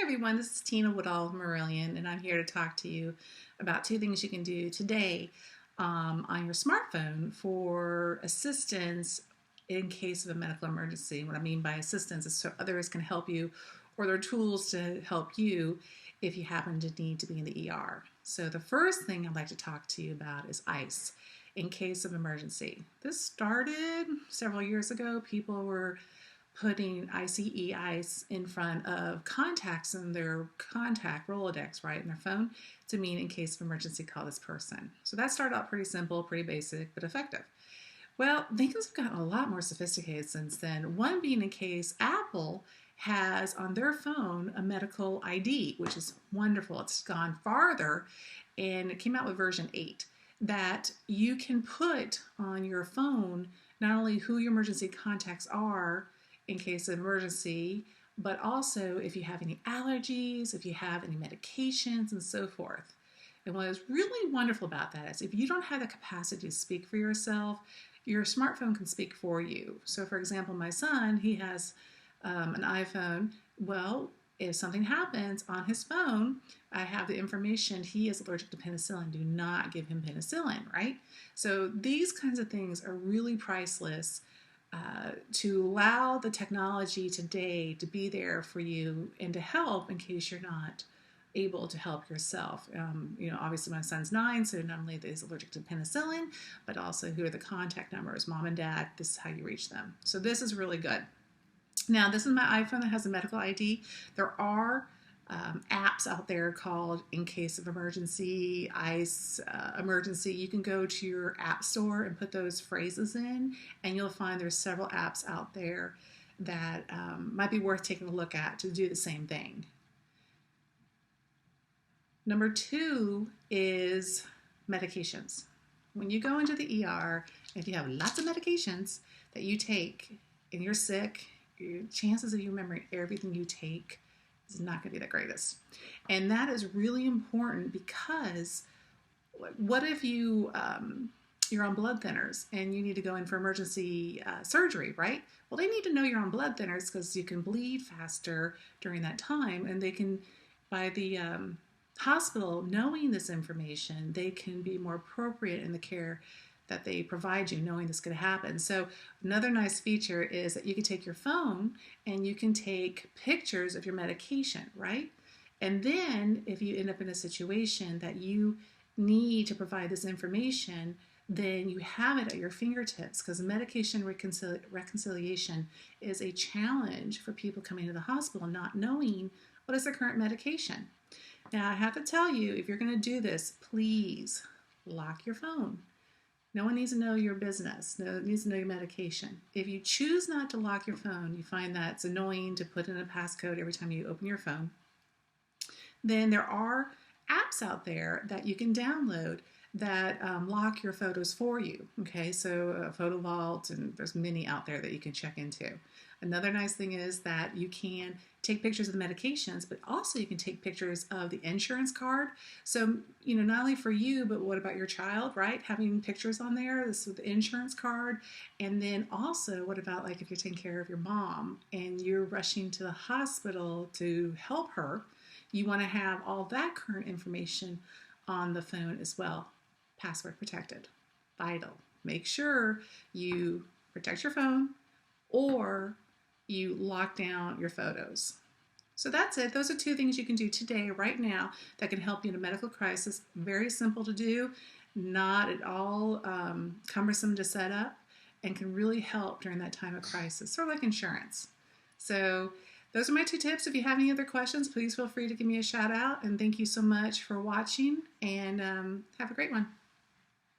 Everyone, this is Tina Woodall of Mirilian, and I'm here to talk to you about two things you can do today on your smartphone for assistance in case of a medical emergency. What I mean by assistance is so others can help you, or there are tools to help you if you happen to need to be in the ER. So the first thing I'd like to talk to you about is ICE in case of emergency. This started several years ago. People were putting ICE in front of contacts in their contact Rolodex, right, in their phone to mean in case of emergency, call this person. So that started out pretty simple, pretty basic, but effective. Well, things have gotten a lot more sophisticated since then. One being in case Apple has on their phone a medical ID, which is wonderful. It's gone farther and it came out with version 8 that you can put on your phone not only who your emergency contacts are in case of emergency, but also if you have any allergies, if you have any medications, and so forth. And what is really wonderful about that is if you don't have the capacity to speak for yourself, your smartphone can speak for you. So for example, my son, he has an iPhone. Well, if something happens on his phone, I have the information he is allergic to penicillin. Do not give him penicillin, right? So these kinds of things are really priceless to allow the technology today to be there for you and to help in case you're not able to help yourself. Obviously my son's 9, so not only is allergic to penicillin, but also who are the contact numbers, mom and dad, this is how you reach them. So this is really good. Now, this is my iPhone that has a medical ID. There are apps out there called In Case of Emergency, ICE, Emergency. You can go to your app store and put those phrases in, and you'll find there's several apps out there that might be worth taking a look at to do the same thing. Number 2 is medications. When you go into the ER, if you have lots of medications that you take and you're sick, your chances of you remembering everything you take is not going to be the greatest. And that is really important because what if you're on blood thinners and you need to go in for emergency surgery, right? Well, they need to know you're on blood thinners because you can bleed faster during that time, and they can, by the hospital knowing this information, they can be more appropriate in the care that they provide you, knowing this could happen. So another nice feature is that you can take your phone and you can take pictures of your medication, right? And then if you end up in a situation that you need to provide this information, then you have it at your fingertips, because medication reconciliation is a challenge for people coming to the hospital not knowing what is their current medication. Now, I have to tell you, if you're going to do this, please lock your phone. No one needs to know your business. No one needs to know your medication. If you choose not to lock your phone, you find that it's annoying to put in a passcode every time you open your phone, then there are apps out there that you can download that lock your photos for you. Okay, so Photo Vault, and there's many out there that you can check into. Another nice thing is that you can take pictures of the medications, but also you can take pictures of the insurance card. So, not only for you, but what about your child, right? Having pictures on there, this with the insurance card. And then also, what about like if you're taking care of your mom and you're rushing to the hospital to help her, you want to have all that current information on the phone as well. Password protected. Vital. Make sure you protect your phone or you lock down your photos. So that's it. Those are 2 things you can do today, right now, that can help you in a medical crisis. Very simple to do, not at all cumbersome to set up, and can really help during that time of crisis, sort of like insurance. So those are my 2 tips. If you have any other questions, please feel free to give me a shout out. And thank you so much for watching, and have a great one.